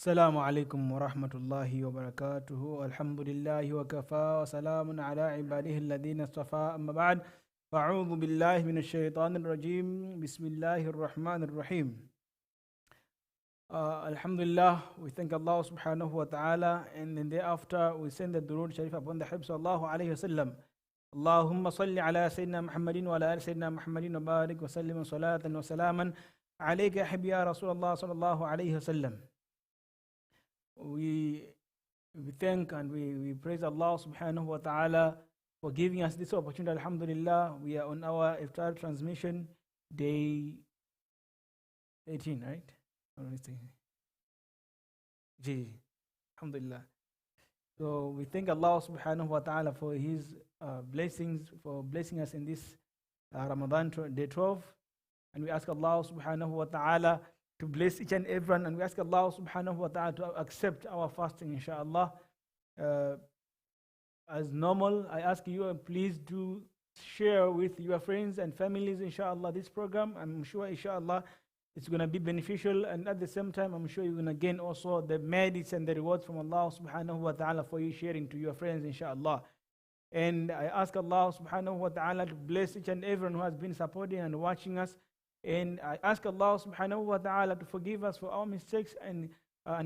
Assalamualaikum warahmatullahi wabarakatuh. Alhamdulillahi wa kafa wa salamun ala ibadihi alladhina istafa amma ba'd. Fa'udhu billahi minash shaitanir rajim. Bismillahir rahmanir rahim. Alhamdulillah, we thank Allah subhanahu wa ta'ala, and then thereafter we send the Durood Sharif upon the Habib sallallahu alayhi wa sallam. Allahumma salli ala Sayyidina Muhammadin wa ala ali Sayyidina Muhammadin wa barik wa sallim wa salatan wa salaman alayka habib ya Rasulullah sallallahu alayhi wa sallam. We thank and we praise Allah subhanahu wa ta'ala for giving us this opportunity. Alhamdulillah, we are on our Iftaar Transmission, day 18, right? Alhamdulillah. So we thank Allah subhanahu wa ta'ala for His blessings, for blessing us in this Ramadan day 12. And we ask Allah subhanahu wa ta'ala to bless each and everyone, and we ask Allah subhanahu wa ta'ala to accept our fasting, inshallah. As normal, I ask you, please do share with your friends and families, inshallah, this program. I'm sure, inshallah, it's going to be beneficial, and at the same time, I'm sure you're going to gain also the merits and the rewards from Allah subhanahu wa ta'ala for you sharing to your friends, inshallah. And I ask Allah subhanahu wa ta'ala to bless each and everyone who has been supporting and watching us. And I ask Allah subhanahu wa ta'ala to forgive us for our mistakes and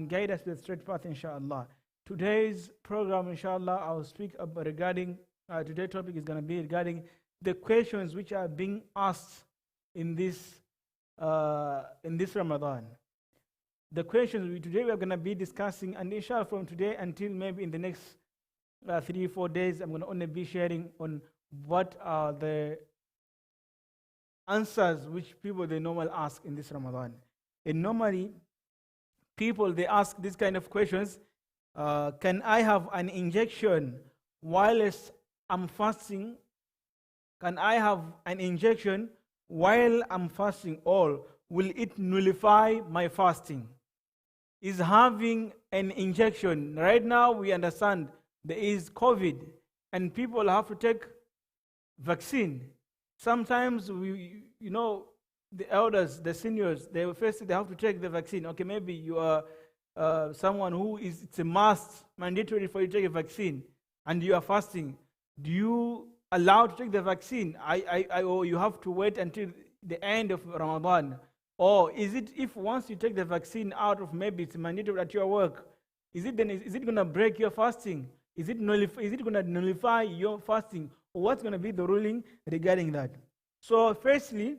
guide us to the straight path, inshallah. Today's program, inshallah, I will speak about regarding, today's topic is going to be regarding the questions which are being asked in this Ramadan. The questions today we are going to be discussing, and inshallah from today until maybe in the next 3-4 days, I'm going to only be sharing on what are the answers which people they normally ask in this Ramadan. And normally, people they ask this kind of questions: can I have an injection whilst I'm fasting? Can I have an injection while I'm fasting, or will it nullify my fasting? Is having an injection, right now we understand there is COVID and people have to take vaccine. Sometimes the elders, the seniors, they have to take the vaccine. Okay, maybe you are someone who it's a must, mandatory for you to take a vaccine, and you are fasting. Do you allow to take the vaccine? Or you have to wait until the end of Ramadan? Or is it if once you take the vaccine out of maybe it's mandatory at your work, is it going to break your fasting? Is it going to nullify your fasting? Or what's going to be the ruling regarding that? So firstly,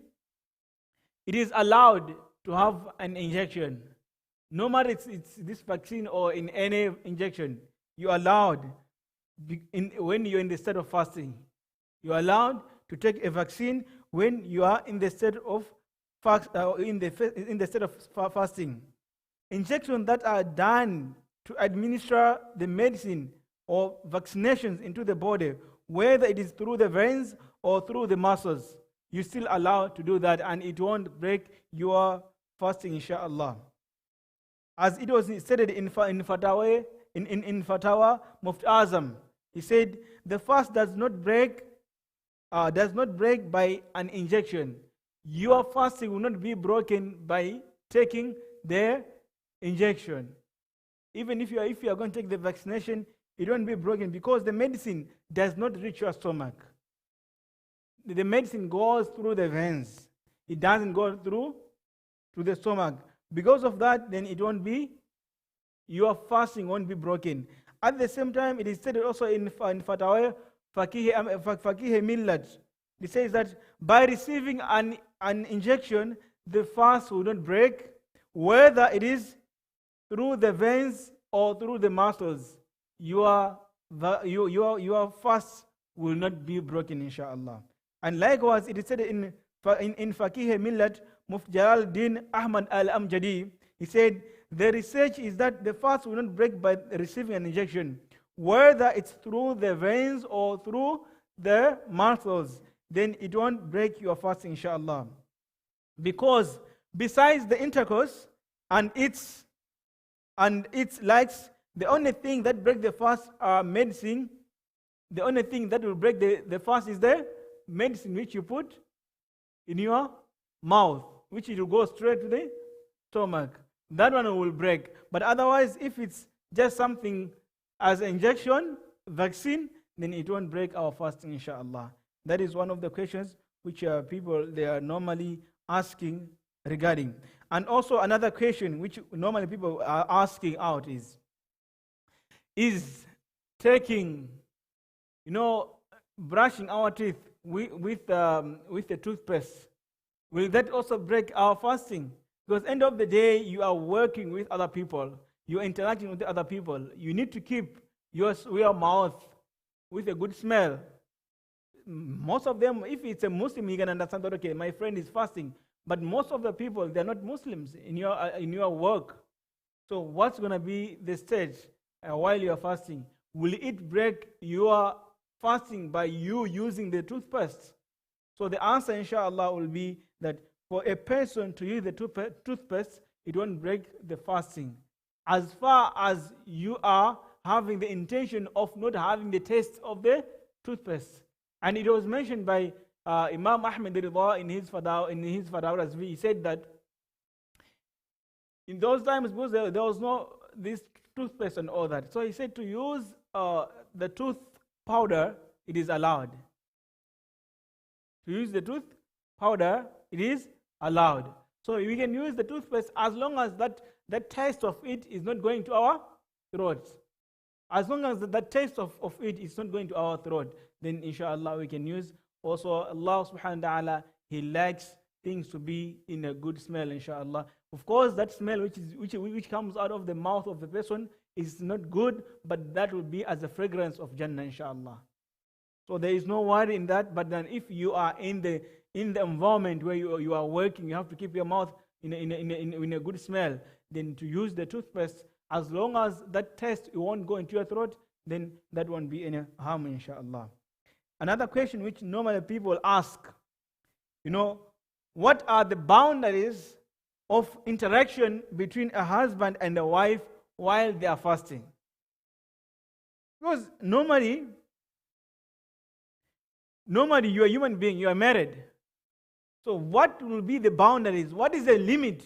it is allowed to have an injection. No matter it's this vaccine or in any injection, you're allowed, when you're in the state of fasting. You're allowed to take a vaccine when you are in the state of fasting. Injections that are done to administer the medicine or vaccinations into the body, whether it is through the veins or through the muscles, you're still allowed to do that, and it won't break your fasting, inshallah. As it was stated in Fatawa Mufti Azam, he said the fast does not break by an injection. Your fasting will not be broken by taking the injection. Even if you are going to take the vaccination, it won't be broken because the medicine does not reach your stomach. The medicine goes through the veins. It doesn't go through to the stomach. Because of that, then your fasting won't be broken. At the same time, it is stated also in Fatawa Faqih Millat. It says that by receiving an injection, the fast will not break, whether it is through the veins or through the muscles. Your fast will not be broken, inshallah. And likewise, it is said in Faqih Millat, Mufti Jalaluddin Ahmad al-Amjadi, he said, the research is that the fast will not break by receiving an injection, whether it's through the veins or through the muscles, then it won't break your fasting, inshallah. Because besides the intercourse and its likes, the only thing that breaks the fast are medicine. The only thing that will break the fast is the medicine which you put in your mouth, which it will go straight to the stomach. that one will break. But otherwise, if it's just something as injection, vaccine, then it won't break our fasting, inshallah. That is one of the questions which people, they are normally asking regarding. And also another question which normally people are asking out is taking, brushing our teeth with the toothpaste, will that also break our fasting? Because end of the day, you are working with other people, you are interacting with other people. You need to keep your mouth with a good smell. Most of them, if it's a Muslim, you can understand that, okay, my friend is fasting. But most of the people, they're not Muslims in your work. So what's going to be the stage while you're fasting? Will it break your fasting by you using the toothpaste? So the answer, inshallah, will be that for a person to use the toothpaste, it won't break the fasting. As far as you are having the intention of not having the taste of the toothpaste. And it was mentioned by Imam Ahmed Ridha in his Fadawa Razvi. He said that in those times, because there was no this toothpaste and all that. So he said to use the tooth powder, it is allowed. To use the tooth powder, it is allowed. So we can use the toothpaste as long as that taste of it is not going to our throat. As long as that taste of it is not going to our throat, then inshallah we can use. Also, Allah subhanahu wa ta'ala, He likes things to be in a good smell, inshallah. Of course, that smell which comes out of the mouth of the person is not good, but that will be as a fragrance of Jannah, inshallah. So there is no worry in that. But then if you are in the environment where you are working, you have to keep your mouth in a good smell, then to use the toothpaste, as long as that taste won't go into your throat, then that won't be any harm, inshallah. Another question which normally people ask, what are the boundaries of interaction between a husband and a wife while they are fasting? Because normally you are a human being, you are married. So what will be the boundaries? What is the limit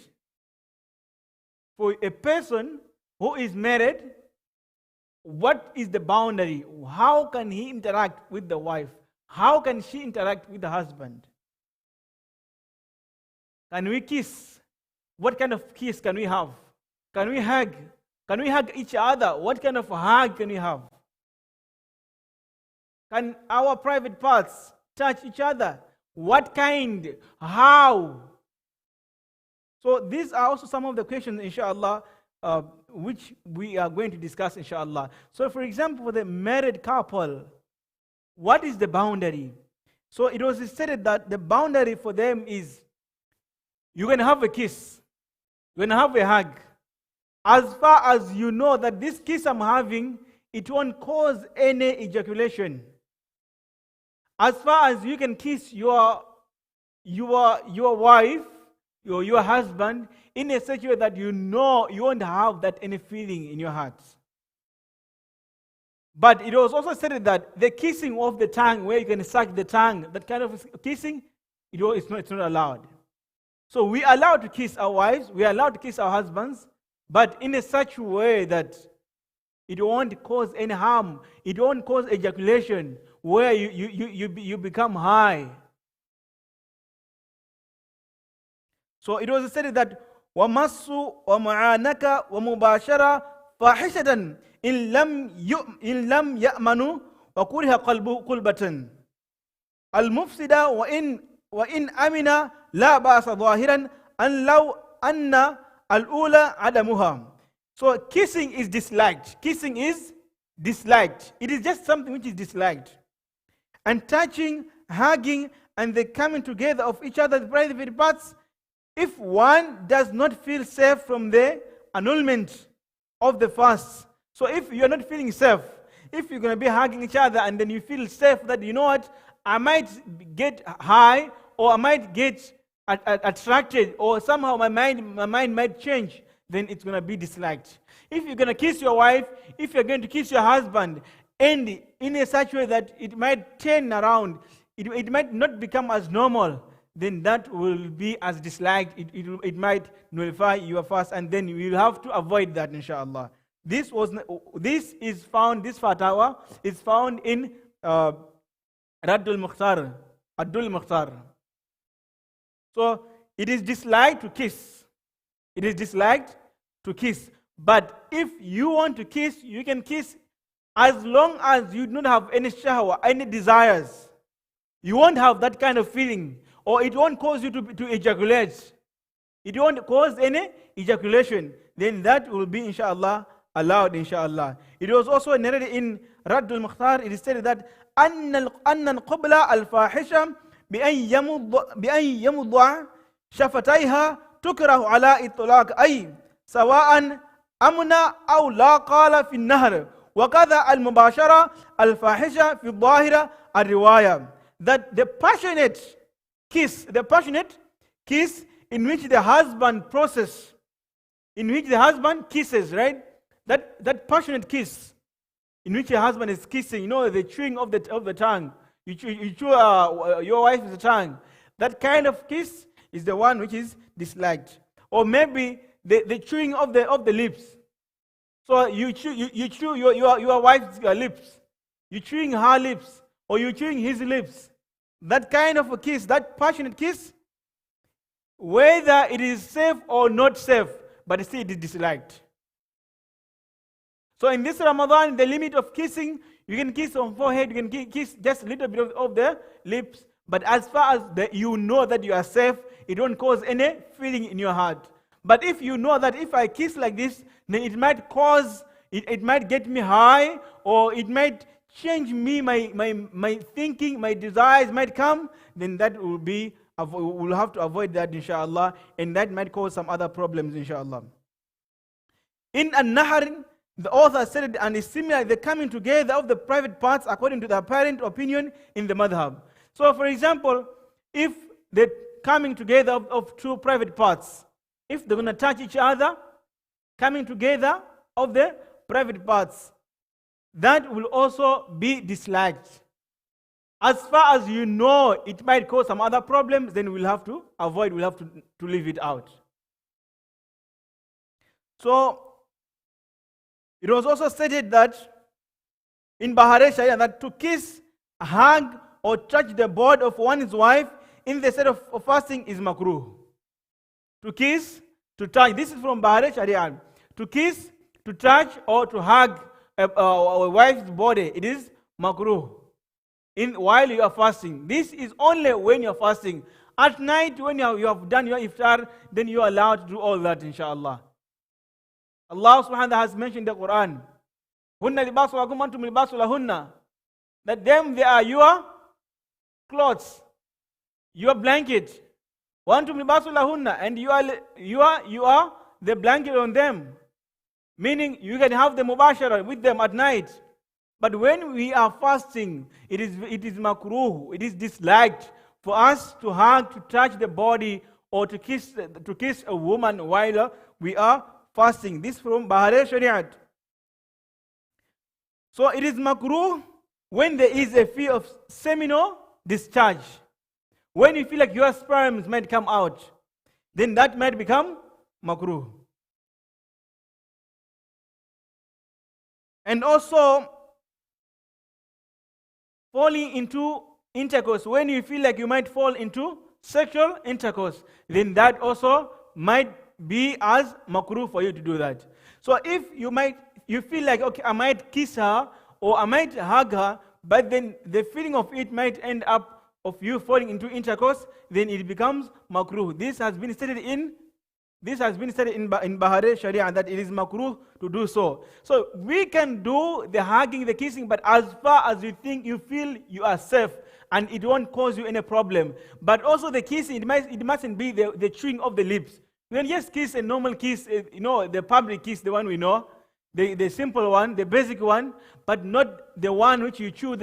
for a person who is married? What is the boundary? How can he interact with the wife? How can she interact with the husband? Can we kiss? What kind of kiss can we have? Can we hug? Can we hug each other? What kind of hug can we have? Can our private parts touch each other? What kind? How? So these are also some of the questions, inshallah, which we are going to discuss, inshallah. So for example, for the married couple, what is the boundary? So it was stated that the boundary for them is, you're going to have a kiss, you're going to have a hug. As far as you know that this kiss I'm having, it won't cause any ejaculation. As far as you can kiss your wife, your husband, in a such way that you know you won't have that any feeling in your heart. But it was also said that the kissing of the tongue, where you can suck the tongue, that kind of kissing, it's not allowed. So we are allowed to kiss our wives, we are allowed to kiss our husbands, but in a such way that it won't cause any harm, it won't cause ejaculation, where you become high. So it was said that وَمَسُّ وَمُعَانَكَ وَمُبَاشَرَ فَاحِشَةً إِن لَمْ يَأْمَنُوا وَكُرِهَ قُلْبَةً الْمُفْسِدَ وَإِنْ أَمِنَ لَا بَأْسَ ظَاهِرًا أَنْ لَوْ أَنَّ الْأُولَى عَدَمُهَا. So kissing is disliked. Kissing is disliked. It is just something which is disliked. And touching, hugging, and the coming together of each other's private parts, if one does not feel safe from the annulment of the fast. So if you're not feeling safe, if you're going to be hugging each other and then you feel safe that, you know what, I might get high, or I might get attracted, or somehow my mind might change, then it's going to be disliked. If you're going to kiss your wife, if you're going to kiss your husband, and in a such way that it might turn around, it might not become as normal, then that will be as disliked. It might nullify your fast, and then you will have to avoid that, inshallah. This fatwa is found in Raddul Mukhtar, Abdul Mukhtar. So it is disliked to kiss. It is disliked to kiss. But if you want to kiss, you can kiss as long as you don't have any shahwa, any desires. You won't have that kind of feeling, or it won't cause you to ejaculate. It won't cause any ejaculation. Then that will be, inshallah, allowed, inshallah. It was also narrated in Raddul Mukhtar. It is stated that أن القبلة الفاحشة بأن يمضع شفتيها تكره على إطلاق أي سواء أمن أو لا قال في النهر وكذا المباشرة الفاحشة في الظاهرة الرواية. That the passionate kiss in which the husband kisses, right? That passionate kiss in which your husband is kissing, the chewing of the tongue. You chew your wife's tongue. That kind of kiss is the one which is disliked. Or maybe the chewing of the lips. So you chew your wife's lips. You're chewing her lips, or you're chewing his lips. That kind of a kiss, that passionate kiss, whether it is safe or not safe, but still it is disliked. So in this Ramadan, the limit of kissing, you can kiss on forehead, you can kiss just a little bit of the lips, but as far as you know that you are safe, it won't cause any feeling in your heart. But if you know that if I kiss like this, then it might it might get me high, or it might change me, my thinking, my desires might come, then that we'll have to avoid that, inshallah, and that might cause some other problems, inshallah. In An-Nahr, the author said, and is similar, the coming together of the private parts according to the apparent opinion in the madhab. So, for example, if the coming together of two private parts, if they're going to touch each other, coming together of the private parts, that will also be disliked. As far as you know it might cause some other problems, then we'll have to avoid, we'll have to leave it out. So, it was also stated that in Bahare Sharia that to kiss, hug, or touch the body of one's wife in the state of fasting is makruh. To kiss, to touch. This is from Bahare Sharia. To kiss, to touch, or to hug a wife's body, it is makruh. While you are fasting. This is only when you are fasting. At night, when you have done your iftar, then you are allowed to do all that, inshallah. Allah subhanahu wa ta'ala has mentioned in the Quran, Hunna libasu lakum antum libasu lahunna. That them, they are your clothes, your blanket. Wa antum libasu lahunna, and you are the blanket on them. Meaning you can have the mubashara with them at night. But when we are fasting, it is makruh, it is disliked for us to hug, to touch the body, or to kiss a woman while we are fasting. This from Bahare Shariat. So it is makruh when there is a fear of seminal discharge. When you feel like your sperms might come out, then that might become makruh. And also, falling into intercourse. When you feel like you might fall into sexual intercourse, then that also might be as makruh for you to do that. So if you feel like, okay, I might kiss her or I might hug her, but then the feeling of it might end up of you falling into intercourse, then it becomes makruh. This has been stated in Bahare Sharia that it is makruh to do so. So we can do the hugging, the kissing, but as far as you feel you are safe and it won't cause you any problem. But also the kissing, it mustn't be the chewing of the lips. You can just kiss a normal kiss, the public kiss, the one we know, the simple one, the basic one, but not the one which you chew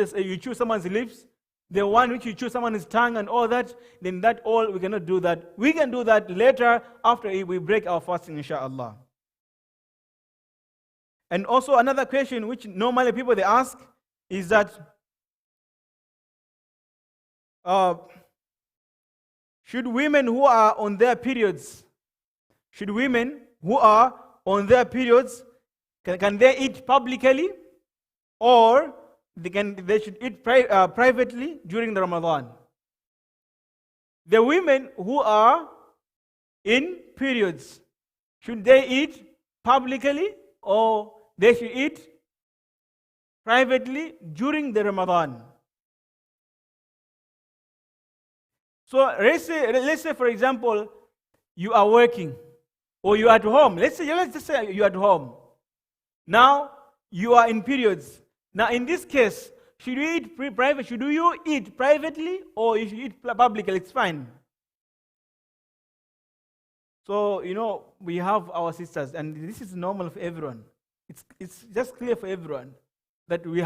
someone's lips, the one which you chew someone's tongue and all that. Then that all, we cannot do that. We can do that later after we break our fasting, inshallah. And also another question which normally people they ask is that should women who are on their periods, should women who are on their periods, can they eat publicly, or they should eat privately during the Ramadan? The women who are in periods, should they eat publicly or they should eat privately during the Ramadan? So let's say for example, you are working or you are at home. Let's just say you are at home. Now you are in periods. Now in this case, should you eat private? Should you eat privately or you should eat publicly? It's fine. So we have our sisters, and this is normal for everyone. It's just clear for everyone that we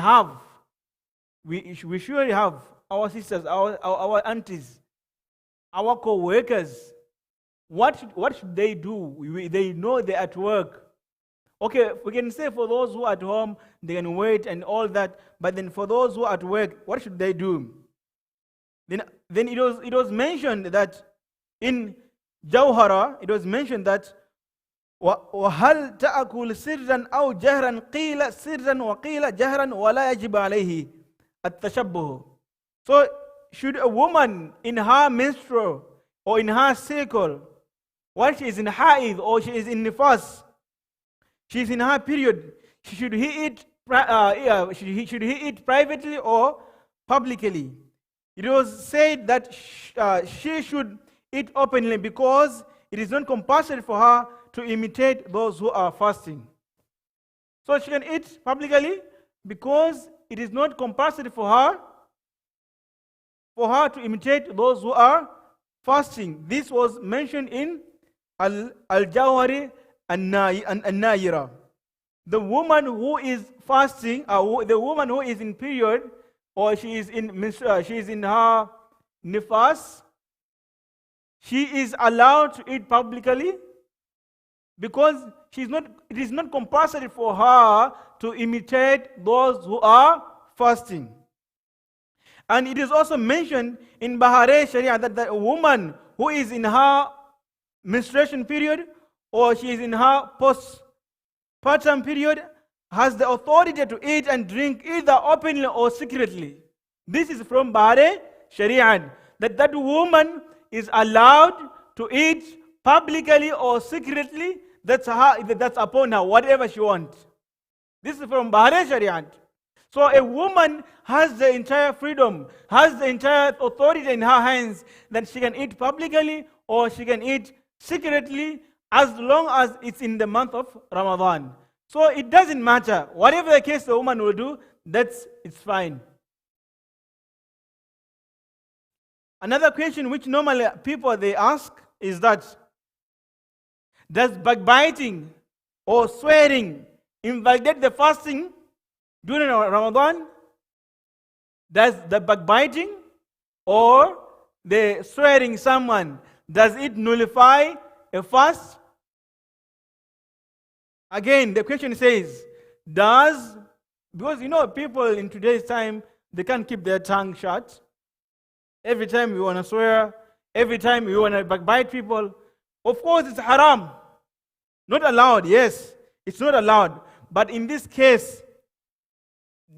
surely have our sisters, our aunties, our co-workers. What should they do? They know they're at work. Okay, we can say for those who are at home, they can wait and all that. But then for those who are at work, what should they do? Then it was mentioned that in Jawhara, it was mentioned that وَهَلْ تَأْكُلْ سِرًّا أَوْ جَهْرًا قِيلَ سِرًّا وَقِيلَ جَهْرًا وَلَا يَجِبَ عَلَيْهِ التَّشَبُّهُ. So should a woman in her menstrual or in her cycle, while she is in haid or she is in nifas, she is in her period, should he eat privately or publicly? It was said that she should eat openly because it is not compulsory for her to imitate those who are fasting. So she can eat publicly because it is not compulsory for her to imitate those who are fasting. This was mentioned in Al-Jawhari An-Nayira. The woman who is fasting, the woman who is in period, or she is in her nifas, she is allowed to eat publicly because it is not compulsory for her to imitate those who are fasting. And it is also mentioned in Bahare Sharia that the woman who is in her menstruation period or she is in her postpartum period has the authority to eat and drink either openly or secretly. This is from Bahare Sharia, that woman is allowed to eat publicly or secretly. That's upon her, whatever she wants. This is from Bahare Sharia. So a woman has the entire freedom, has the entire authority in her hands that she can eat publicly or she can eat secretly as long as it's in the month of Ramadan. So it doesn't matter. Whatever the case the woman will do, it's fine. Another question which normally people they ask is that, does backbiting or swearing invalidate the fasting during Ramadan? Does the backbiting or the swearing someone, does it nullify a fast? Again, the question says, because people in today's time, they can't keep their tongue shut. Every time you want to swear, every time you want to backbite people, of course it's haram. Not allowed, yes, it's not allowed. But in this case,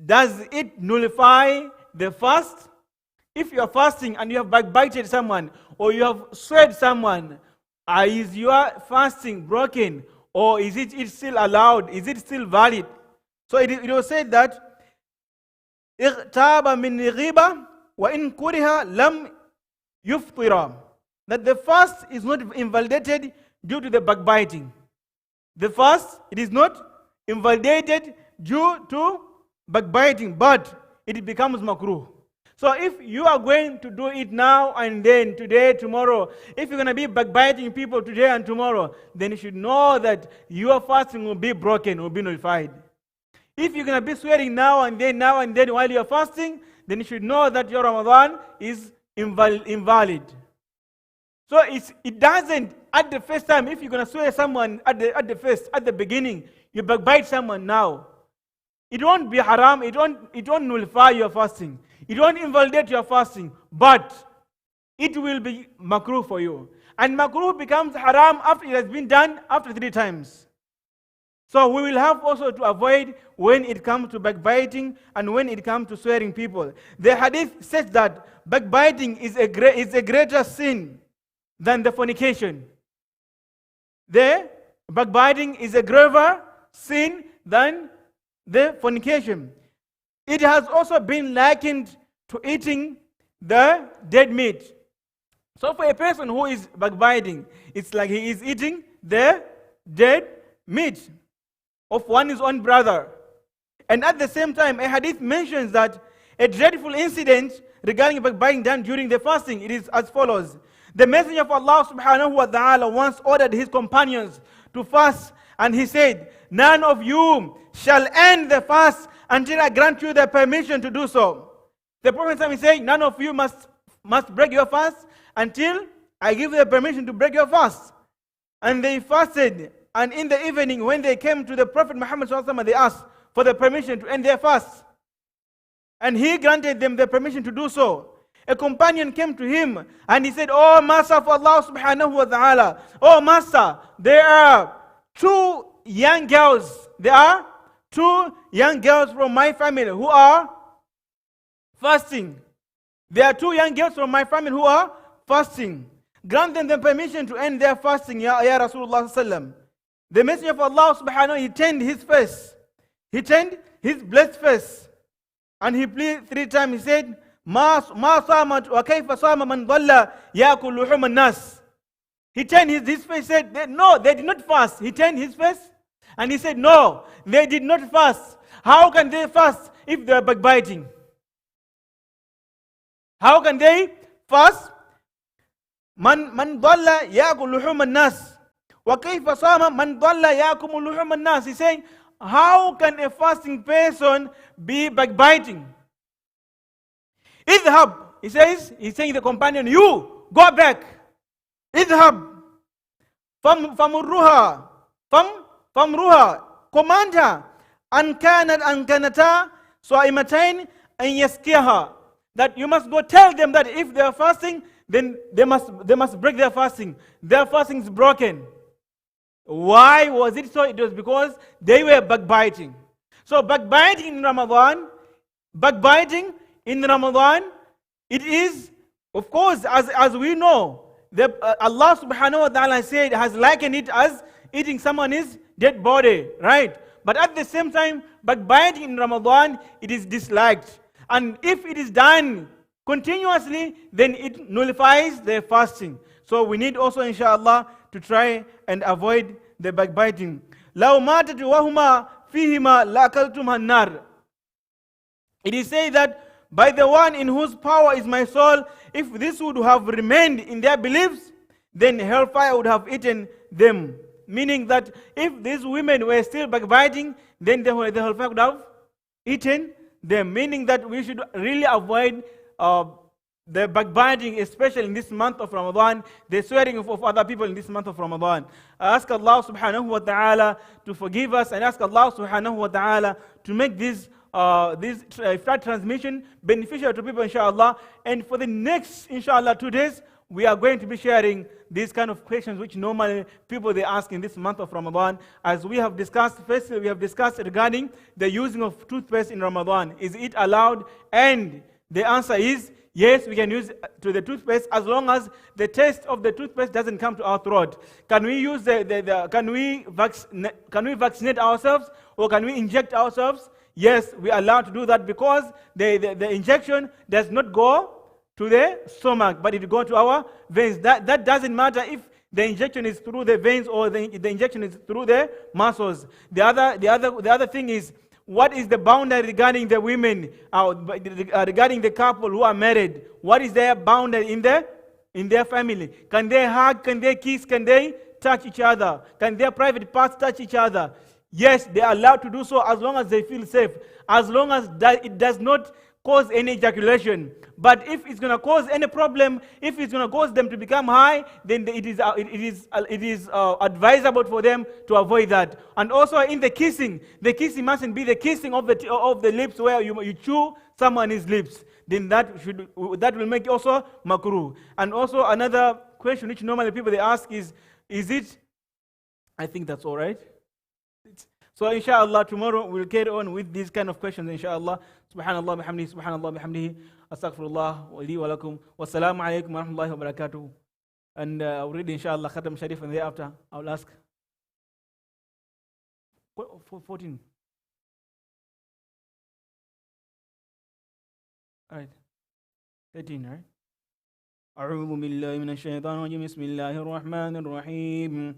does it nullify the fast? If you are fasting and you have backbited someone or you have sweared someone, is your fasting broken or is it still allowed? Is it still valid? So it was said that اغتاب من غيبة وإن كره لم يفطر, that the fast is not invalidated due to the backbiting. The fast, it is not invalidated due to backbiting, but it becomes makruh. So if you are going to do it now and then, today, tomorrow, if you're going to be backbiting people today and tomorrow, then you should know that your fasting will be broken, will be nullified. If you're going to be swearing now and then while you're fasting, then you should know that your Ramadan is invalid. So it doesn't, at the first time, if you're going to swear someone at the beginning, you backbite someone now, it won't be haram, it won't nullify your fasting. It won't invalidate your fasting. But it will be makruh for you. And makruh becomes haram after it has been done after 3 times. So we will have also to avoid when it comes to backbiting and when it comes to swearing people. The hadith says that backbiting is a greater sin than the fornication. The backbiting is a graver sin than the fornication. It has also been likened to eating the dead meat. So for a person who is backbiting, it's like he is eating the dead meat of one's own brother. And at the same time, a hadith mentions that a dreadful incident regarding backbiting done during the fasting, it is as follows. The Messenger of Allah subhanahu wa ta'ala once ordered his companions to fast, and he said, none of you shall end the fast until I grant you the permission to do so. The Prophet is saying, none of you must break your fast until I give you the permission to break your fast. And they fasted, and in the evening when they came to the Prophet Muhammad sallallahu alaihi wasallam, they asked for the permission to end their fast. And he granted them the permission to do so. A companion came to him and he said, oh Master of Allah subhanahu wa ta'ala, oh Master, there are 2 young girls. There are 2 young girls from my family who are fasting. There are 2 young girls from my family who are fasting. Grant them the permission to end their fasting, Ya Rasulullah sallam. The Messenger of Allah subhanahu, he turned his face. He turned his blessed face. And he pleaded 3 times. He said, Ma samat wa kayfa sama man dhalla yakul luhum an-nas. He turned his face, said, no, they did not fast. He turned his face and he said, no, they did not fast. How can they fast if they are backbiting? How can they fast? Man dhalla yakul luhum an-nas. Wa kayfa sama man dhalla yakul luhum an-nas. He's saying, how can a fasting person be backbiting? Idhab, he says, he's saying to the companion, you go back. Idhab. Famruha. Command her. An kanata swa'imatain an yaskiha. That you must go tell them that if they are fasting, then they must break their fasting. Their fasting is broken. Why was it so? It was because they were backbiting. So backbiting in Ramadan, it is, of course, as we know, Allah subhanahu wa ta'ala has likened it as eating someone's dead body, right? But at the same time, backbiting in Ramadan, it is disliked. And if it is done continuously, then it nullifies their fasting. So we need also, inshallah, to try and avoid the backbiting. لَوْ مَاتَتْ وَهُمَا فِيهِمَا لَأَكَلْتُمْ النَّارِ. It is said that by the one in whose power is my soul, if this would have remained in their beliefs, then hellfire would have eaten them. Meaning that if these women were still backbiting, then the hellfire would have eaten them. Meaning that we should really avoid the backbiting, especially in this month of Ramadan, the swearing of other people in this month of Ramadan. I ask Allah subhanahu wa ta'ala to forgive us, and ask Allah subhanahu wa ta'ala to make this Iftaar transmission beneficial to people, inshallah. And for the next, inshallah, 2 days, we are going to be sharing these kind of questions which normally people they ask in this month of Ramadan. As we have discussed, firstly, we have discussed regarding the using of toothpaste in Ramadan. Is it allowed? And the answer is yes, we can use to the toothpaste as long as the taste of the toothpaste doesn't come to our throat. Can we use can we vaccinate ourselves, or can we inject ourselves? Yes, we are allowed to do that, because the injection does not go to the stomach, but it goes to our veins. That doesn't matter if the injection is through the veins or the injection is through the muscles. The other thing is, what is the boundary regarding the women, regarding the couple who are married? What is their boundary in their family? Can they hug? Can they kiss? Can they touch each other? Can their private parts touch each other? Yes, they are allowed to do so as long as they feel safe. As long as it does not cause any ejaculation. But if it's going to cause any problem, if it's going to cause them to become high, then it is advisable for them to avoid that. And also in the kissing mustn't be the kissing of the lips where you chew someone's lips. Then that will make also makruh. And also another question which normally people they ask is it? I think that's all right. So inshallah tomorrow we'll carry on with these kind of questions inshallah. Subhanallah bihamdihi, astaghfirullah wa li wa lakum. Wassalamu alaikum wa rahmatullahi wa barakatuh. And I'll read inshallah Khatam Sharif, and thereafter I'll ask 14. All right. 13, right? أعوذ بالله من الشيطان الرجيم. بسم الله الرحمن الرحيم.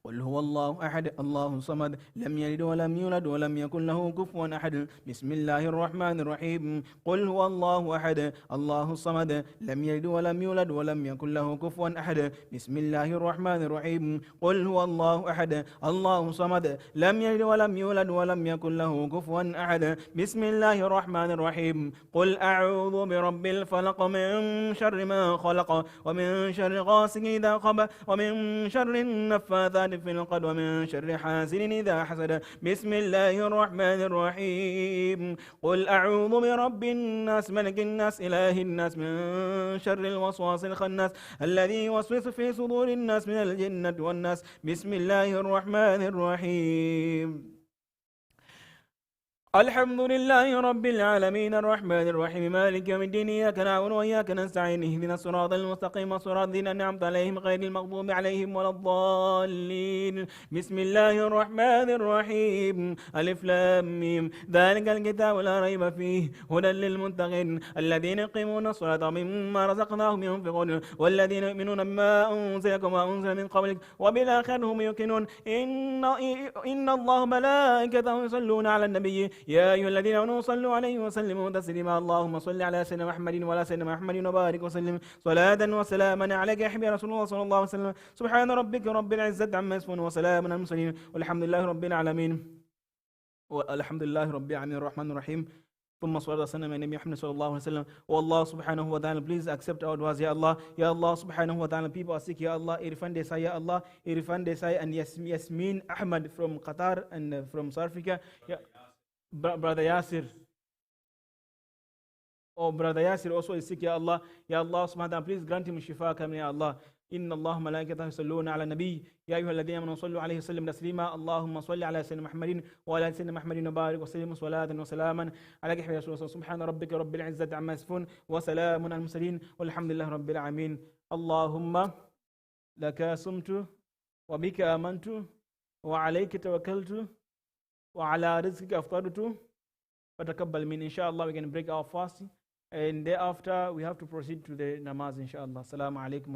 قل هو الله أحد الله الصمد لم يلد ولم يولد ولم يكن له كفوا أحد. بسم الله الرحمن الرحيم. قل هو الله أحد الله الصمد لم يلد ولم يولد ولم يكن له كفوا أحد. بسم الله الرحمن الرحيم. قل هو الله أحد الله الصمد لم يلد ولم يولد ولم يكن له كفوا أحد. بسم الله الرحمن الرحيم. قل أعوذ برب الفلق من شر ما خلق ومن شر غاسق إذا وقب ومن شر النفاثات في العقد ومن شر حاسد إذا حسد. بسم الله الرحمن الرحيم. قل أعوذ برب الناس ملك الناس إله الناس من شر الوسواس الخناس الذي يوسوس في صدور الناس من الجنة والناس. بسم الله الرحمن الرحيم. الحمد لله رب العالمين الرحمن الرحيم مالك يوم الدين إياك نعبد وإياك نستعين اهدنا الصراط المستقيم صراط الذين أنعمت عليهم غير المغضوب عليهم ولا الضالين. بسم الله الرحمن الرحيم. ألف لام ميم ذلك الكتاب لا ريب فيه هدى للمتقين الذين يقيمون الصلاة ومما رزقناهم ينفقون والذين يؤمنون بما أنزل وما أنزل من قبلك وبالآخرة هم يوقنون. إن الله ملائكته يصلون على النبي يا أيها الذين آمنوا صلوا عليه وسلموا تسليما. اللهم صل على سيدنا محمد وعلى سيدنا محمد وبارك وسلم صلاة وسلاما عليك يا حبيبي رسول الله صلى الله عليه وسلم. سبحان ربك رب العزة عما يصفون وسلام على المرسلين والحمد لله رب العالمين. والحمد لله رب العالمين الرحمن الرحيم. ثم صلى الله على النبي محمد صلى الله عليه وسلم. Oh Allah subhanahu wa ta'ala, please accept our du'as, Ya Allah. Ya Allah subhanahu wa ta'ala, people are sick, Ya Allah. Irfan Desai, Ya Allah. Irfan Desai and Yasmin Ahmad from Qatar and from South Africa. Ya Brother Yasir. Oh, Brother Yasir also is sick, Ya Allah. Ya Allah subhanahu wa ta'ala, please grant him shifa kamil, Ya Allah. إن الله ملائكته يصلون على النبي يا أيها الذين آمنوا صلوا عليه وسلم تسليما. اللهم صل على سيدنا محمد وعلى سيدنا محمد وبارك وسلم صلاة وسلاما على يحيى رسول الله. سبحان ربك رب العزة عما يصفون وسلام على المرسلين والحمد لله رب العالمين. اللهم لك صمت وبك آمنت وعليك توكلت وعلى رزقك أفطرت فتقبل مني. Inshallah we can break our fast and thereafter we have to proceed to the namaz inshallah. Assalamu alaikum.